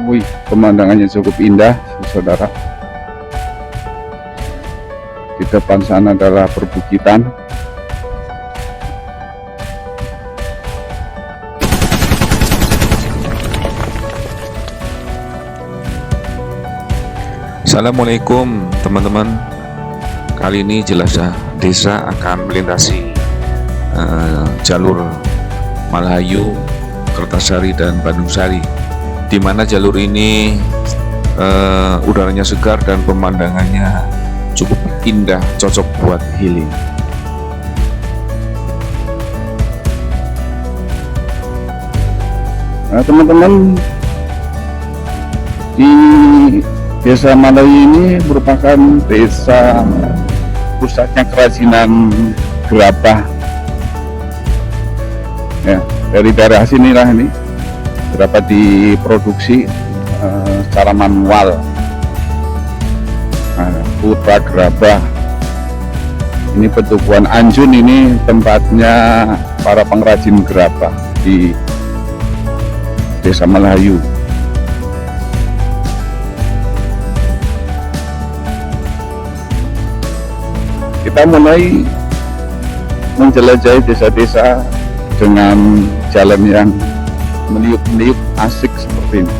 Wih, pemandangannya cukup indah, saudara. Di depan sana adalah perbukitan. Assalamualaikum teman-teman. Kali ini Jelajah Desa akan melintasi jalur Malahayu, Kertasari dan Bandung Sari, di mana jalur ini udaranya segar dan pemandangannya cukup indah, cocok buat healing. Nah, teman-teman, di Desa Malahayu ini merupakan desa pusatnya kerajinan gerabah. Ya, dari daerah sinilah ini gerabah diproduksi secara manual. Nah, putra gerabah. Ini Petubuhan Anjun, ini tempatnya para pengrajin gerabah di Desa Malahayu. Kita mulai menjelajahi desa-desa dengan jalan yang meniup-niup asik seperti ini.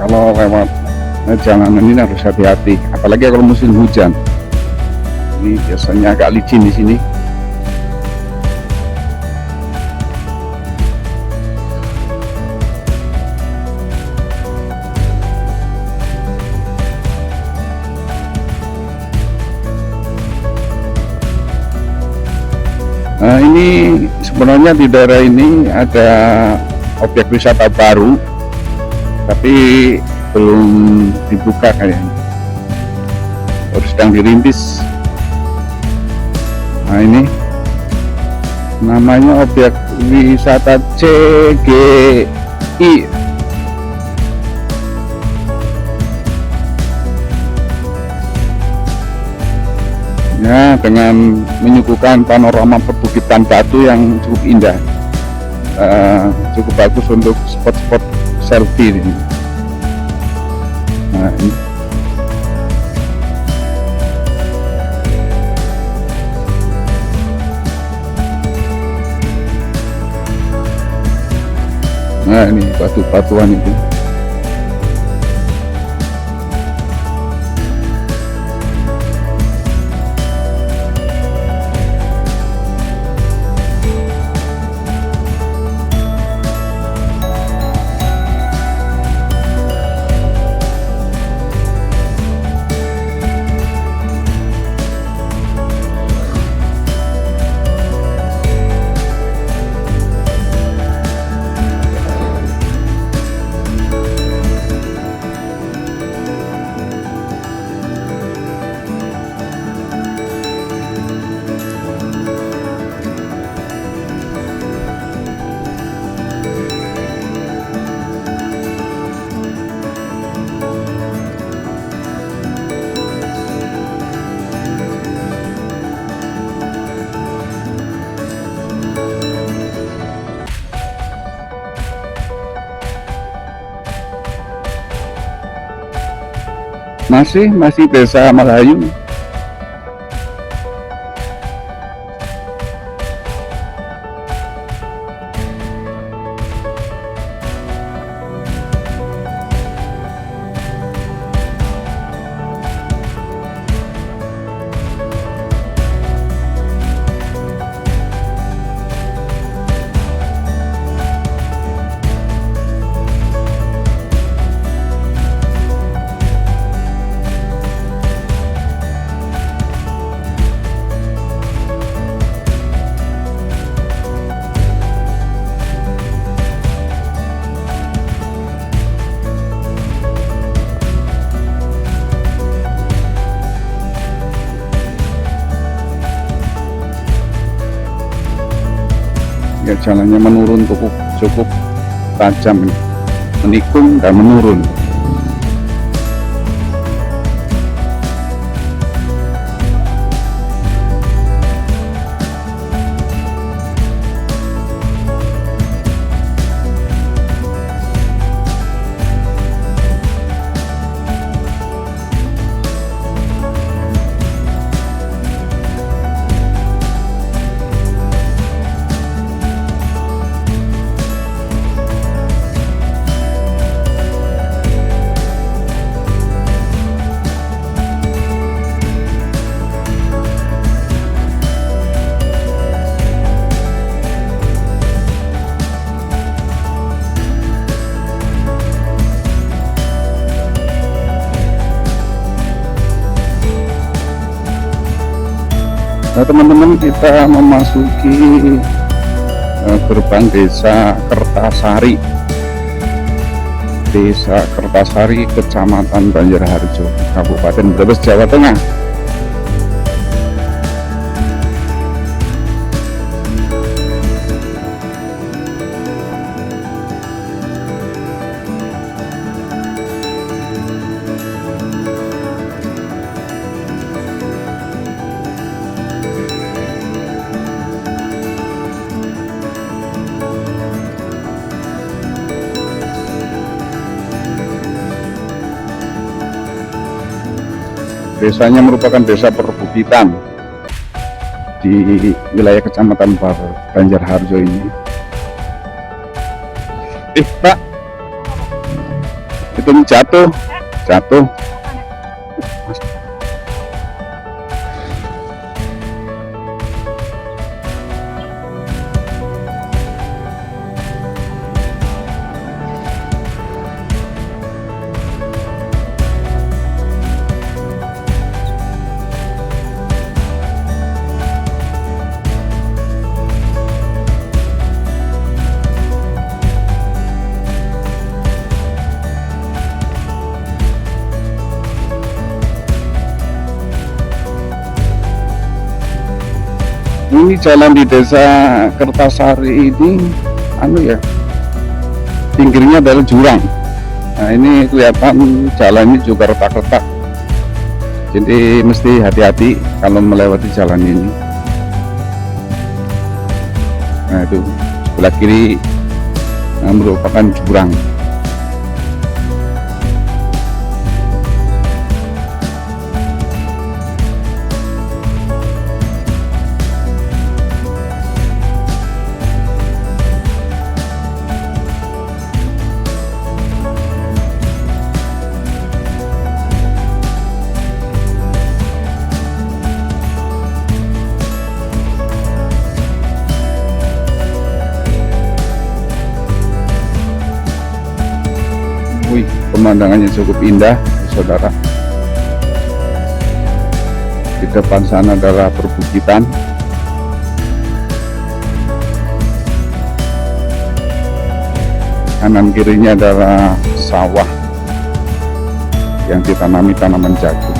Kalau lewat jalanan ini harus hati-hati, apalagi kalau musim hujan. Ini biasanya agak licin di sini. Nah, ini sebenarnya di daerah ini ada objek wisata baru, tapi belum dibuka kayaknya, baru sedang dirintis. Nah, ini namanya objek wisata CGI. Ya, dengan menyuguhkan panorama perbukitan batu yang cukup indah, cukup bagus untuk spot-spot selfie ini. Nah, ini. Nah, ini batu-batuan itu. Masih Desa Malayu. Ya, jalannya menurun cukup tajam ini, menikung dan menurun. Nah, teman-teman, kita memasuki gerbang Desa Kertasari, Kecamatan Banjarharjo, Kabupaten Brebes, Jawa Tengah. Desanya merupakan desa perbukitan di wilayah Kecamatan Banjarharjo ini. Pak, itu jatuh. Ini jalan di Desa Kertasari ini, pinggirnya adalah jurang. Nah, ini kelihatan jalannya juga retak-retak. Jadi mesti hati-hati kalau melewati jalan ini. Nah, itu sebelah kiri merupakan jurang. Pemandangannya cukup indah, saudara. Di depan sana adalah perbukitan. Kanan kirinya adalah sawah yang ditanami tanaman jagung.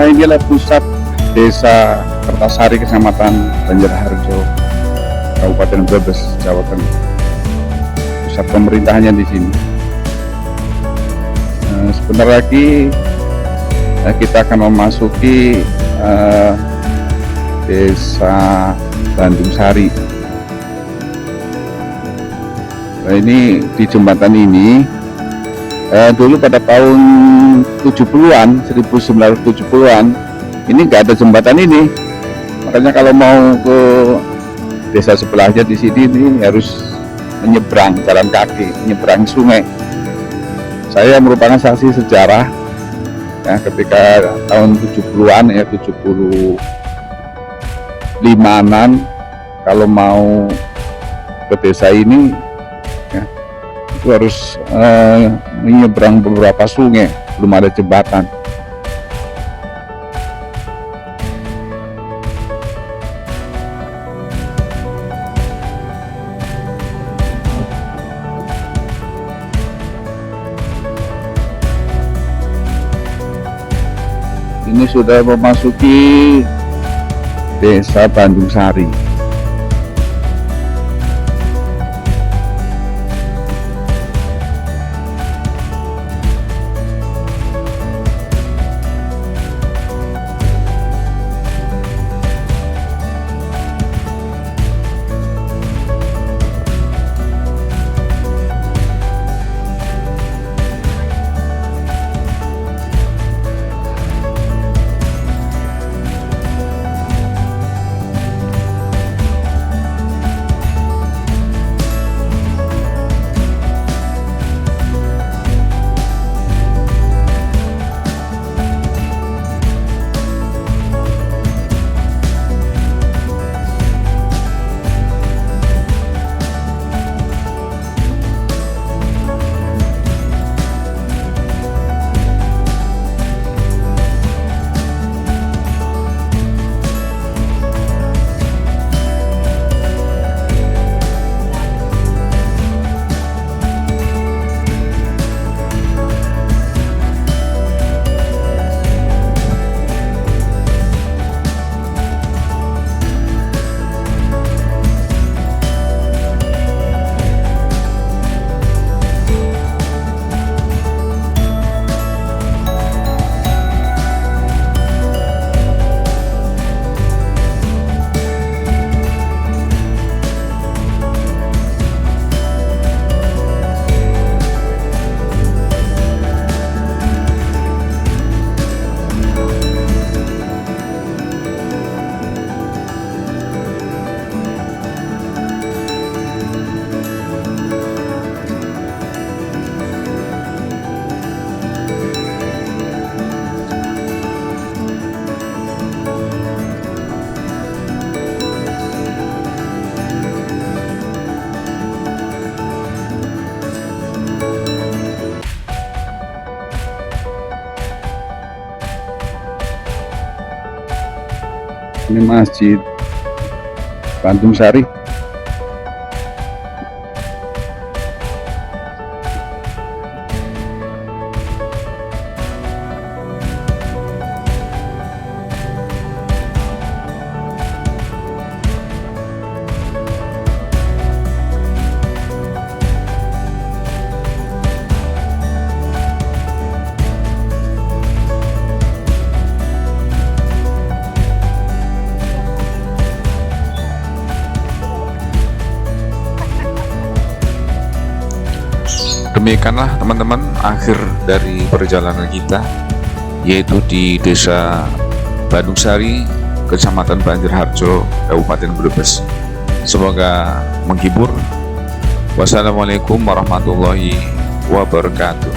inilah pusat Desa Kertasari, Kecamatan Banjarharjo, Kabupaten Brebes, Jawa Tengah. Pusat pemerintahannya di sini. Sebentar lagi kita akan memasuki Desa Bandung Sari. Nah, ini di jembatan ini dulu pada tahun 70-an, 1970-an ini nggak ada jembatan ini. Makanya kalau mau ke desa sebelahnya di sini ini harus menyeberang jalan kaki, menyeberang sungai. Saya merupakan saksi sejarah ya, ketika tahun 70-an ya, 75-an kalau mau ke desa ini ya, itu harus menyeberang beberapa sungai, belum ada jembatan. Ini sudah memasuki Desa Bandung Sari. Ini Masjid Bandung Sari. Demikianlah teman-teman akhir dari perjalanan kita, yaitu di Desa Bandung Sari, Kecamatan Banjarharjo, Kabupaten Brebes. Semoga menghibur. Wassalamualaikum warahmatullahi wabarakatuh.